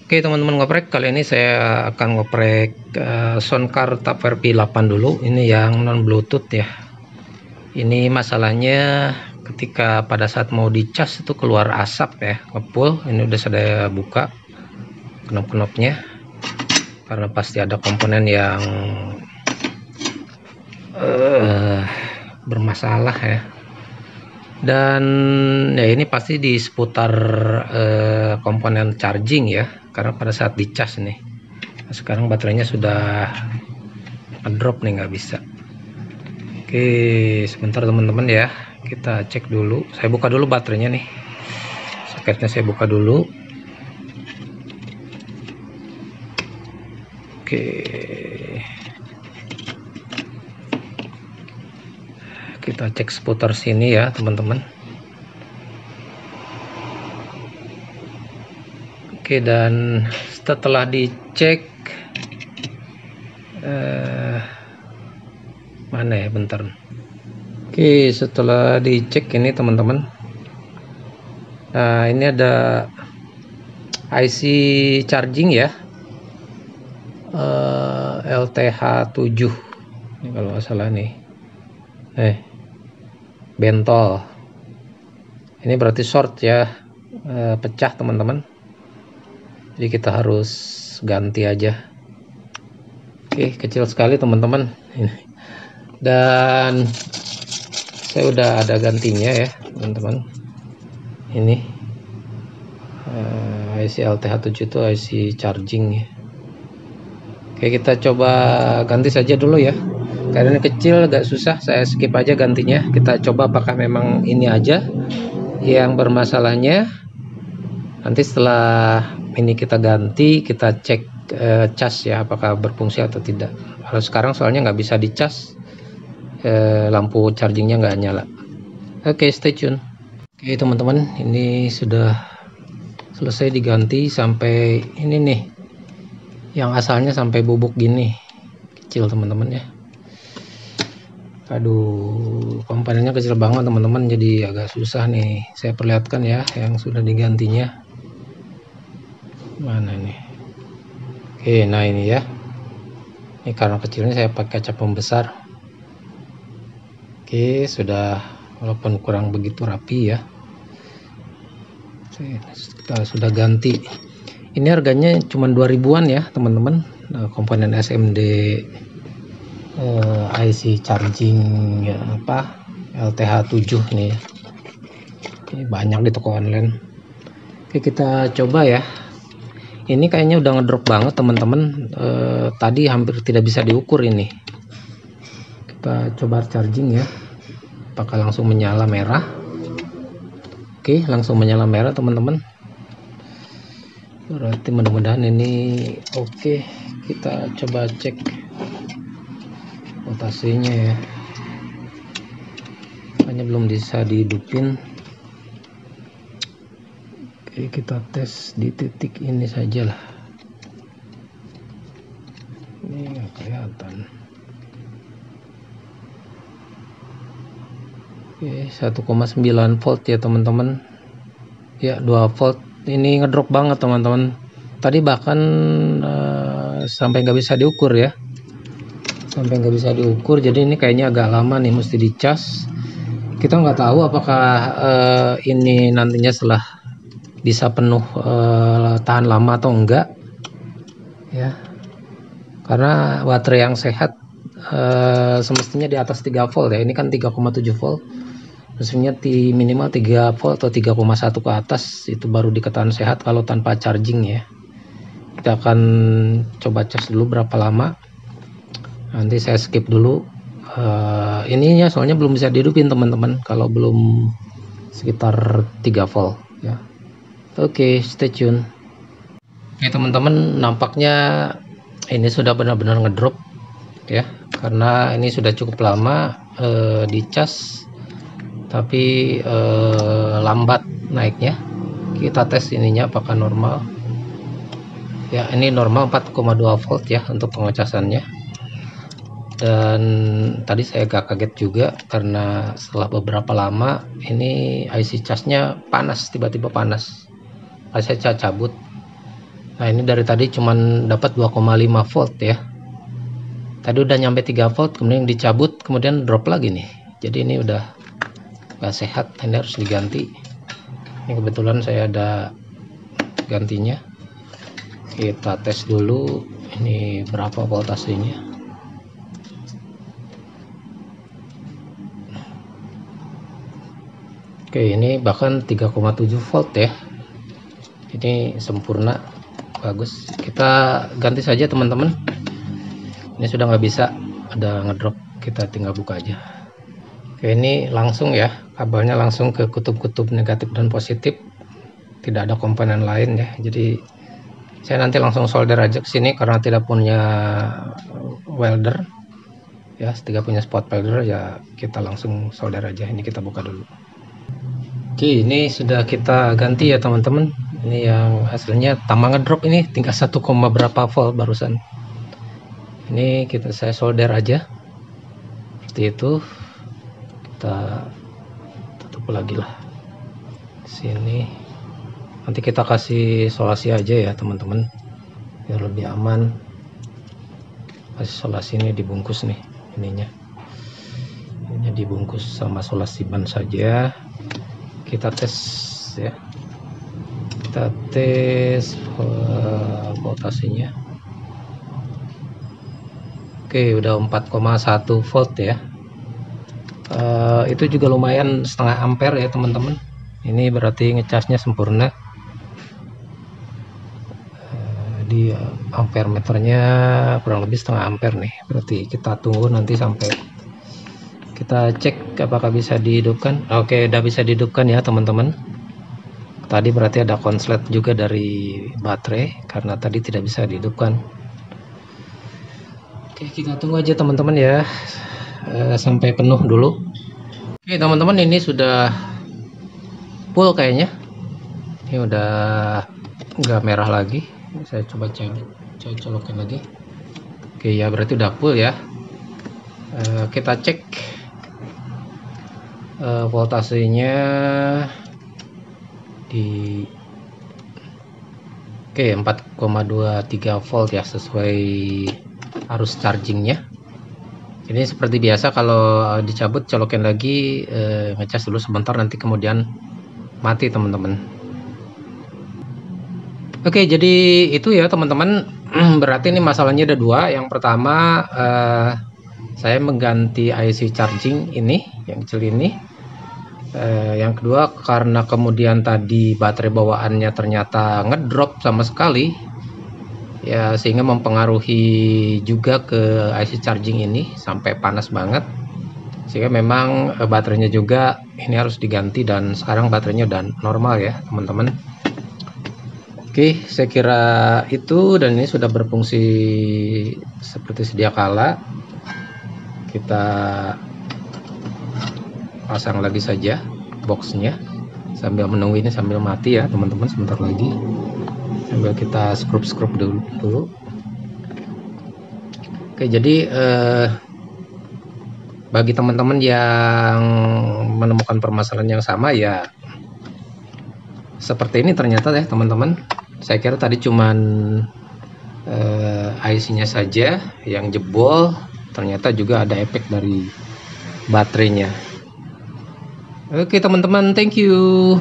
Oke teman-teman ngoprek, kali ini saya akan ngoprek soundcard Tupperware P8 dulu. Ini yang non bluetooth ya. Ini masalahnya ketika pada saat mau dicas itu keluar asap ya, ngepul. Ini udah saya buka knop-knopnya karena pasti ada komponen yang bermasalah ya. Dan ya ini pasti di seputar komponen charging ya, karena pada saat dicas nih, nah, sekarang baterainya sudah ngedrop nih, nggak bisa. Oke, sebentar teman-teman ya, kita cek dulu. Saya buka dulu baterainya nih, soketnya saya buka dulu. Oke, kita cek seputar sini ya teman-teman. Oke, dan setelah dicek mana ya, bentar. Oke, setelah dicek ini teman-teman, nah ini ada IC charging ya, LTH7 ini kalau nggak salah nih, bentol. Ini berarti short ya, pecah teman-teman, jadi kita harus ganti aja. Oke, kecil sekali teman-teman, dan saya udah ada gantinya ya teman-teman. Ini IC LTH7 itu IC charging ya. Oke, kita coba ganti saja dulu ya, karena ini kecil agak susah, saya skip aja gantinya. Kita coba apakah memang ini aja yang bermasalahnya. Nanti setelah ini kita ganti, kita cek cas ya, apakah berfungsi atau tidak. Kalau sekarang soalnya nggak bisa dicas, lampu chargingnya nggak nyala. Oke, stay tune. Oke teman-teman, ini sudah selesai diganti sampai ini nih, yang asalnya sampai bubuk gini, kecil teman-teman ya. Aduh, komponennya kecil banget teman-teman, jadi agak susah nih saya perlihatkan ya yang sudah digantinya. Mana nih? Oke, nah ini ya, ini karena kecilnya saya pakai kaca pembesar. Oke, sudah, walaupun kurang begitu rapi ya, kita sudah ganti. Ini harganya cuma 2000-an ya teman-teman, komponen SMD IC charging ya, apa LTH7 nih. Ini banyak di toko online. Oke, kita coba ya. Ini kayaknya udah ngedrop banget teman-teman, tadi hampir tidak bisa diukur ini. Kita coba charging ya, apakah langsung menyala merah. Oke, langsung menyala merah teman-teman, berarti mudah-mudahan ini oke. Kita coba cek voltasenya ya, hanya belum bisa dihidupin. Oke, kita tes di titik ini saja lah. Ini nggak kelihatan. Oke, 1,9 volt ya teman-teman ya, 2 volt. Ini ngedrop banget teman-teman, tadi bahkan sampai nggak bisa diukur ya, sampai nggak bisa diukur. Jadi ini kayaknya agak lama nih mesti dicas. Kita nggak tahu apakah ini nantinya setelah bisa penuh tahan lama atau enggak ya, karena baterai yang sehat semestinya di atas 3 volt ya. Ini kan 3,7 volt, mestinya minimal 3 volt atau 3,1 ke atas, itu baru dikatakan sehat kalau tanpa charging ya. Kita akan coba cas dulu berapa lama, nanti saya skip dulu ininya, soalnya belum bisa dihidupin teman-teman kalau belum sekitar 3 volt ya. Oke, stay tune. Oke teman-teman, nampaknya ini sudah benar-benar ngedrop ya, karena ini sudah cukup lama dicas tapi lambat naiknya. Kita tes ininya apakah normal ya. Ini normal 4,2 volt ya untuk pengecasannya. Dan tadi saya agak kaget juga karena setelah beberapa lama ini IC casnya panas, tiba-tiba panas. Saya cabut Nah ini dari tadi cuman dapat 2,5 volt ya. Tadi udah nyampe 3 volt, kemudian dicabut, kemudian drop lagi nih. Jadi ini udah gak sehat, ini harus diganti. Ini kebetulan saya ada gantinya. Kita tes dulu ini berapa voltasenya. Oke, ini bahkan 3,7 volt ya. Ini sempurna, bagus. Kita ganti saja teman-teman. Ini sudah nggak bisa, ada ngedrop, kita tinggal buka aja. Oke, ini langsung ya, kabelnya langsung ke kutub-kutub negatif dan positif, tidak ada komponen lain ya. Jadi saya nanti langsung solder aja ke sini karena tidak punya welder ya, tidak punya spot welder ya, kita langsung solder aja. Ini kita buka dulu. Oke, ini sudah kita ganti ya teman-teman. Ini yang hasilnya tambah ngedrop, ini tinggal 1, berapa volt barusan. Ini saya solder aja seperti itu. Kita tutup lagi lah sini. Nanti kita kasih solasi aja ya teman-teman biar lebih aman. Kasih solasi ini dibungkus nih, ini dibungkus sama solasi ban saja. Kita tes ya, kita tes voltasenya. Oke, udah 4,1 volt ya. Itu juga lumayan, setengah ampere ya teman-teman. Ini berarti ngecasnya sempurna. Di ampere meternya kurang lebih setengah ampere nih. Berarti kita tunggu nanti sampai kita cek apakah bisa dihidupkan. Oke, udah bisa dihidupkan ya teman-teman. Tadi berarti ada konslet juga dari baterai karena tadi tidak bisa dihidupkan. Oke, kita tunggu aja teman-teman ya, sampai penuh dulu. Oke teman-teman, ini sudah full kayaknya. Ini udah nggak merah lagi. Saya coba colokin lagi. Oke ya, berarti udah full ya. Kita cek voltasenya di 4,23 volt ya, sesuai arus chargingnya. Ini seperti biasa, kalau dicabut colokin lagi, ngecas dulu sebentar, nanti kemudian mati teman-teman. Oke, jadi itu ya teman-teman. Berarti ini masalahnya ada dua. Yang pertama, saya mengganti IC charging ini yang kecil ini. Yang kedua, karena kemudian tadi baterai bawaannya ternyata ngedrop sama sekali ya, sehingga mempengaruhi juga ke IC charging ini sampai panas banget, sehingga memang baterainya juga ini harus diganti, dan sekarang baterainya udah normal ya teman-teman. Oke, saya kira itu, dan ini sudah berfungsi seperti sedia kala. Kita pasang lagi saja boxnya sambil menunggu ini, sambil mati ya teman-teman, sebentar lagi, sambil kita skrup dulu. Oke, jadi bagi teman-teman yang menemukan permasalahan yang sama ya seperti ini ternyata ya teman-teman. Saya kira tadi cuman IC-nya saja yang jebol, ternyata juga ada efek dari baterainya. Oke teman-teman, thank you.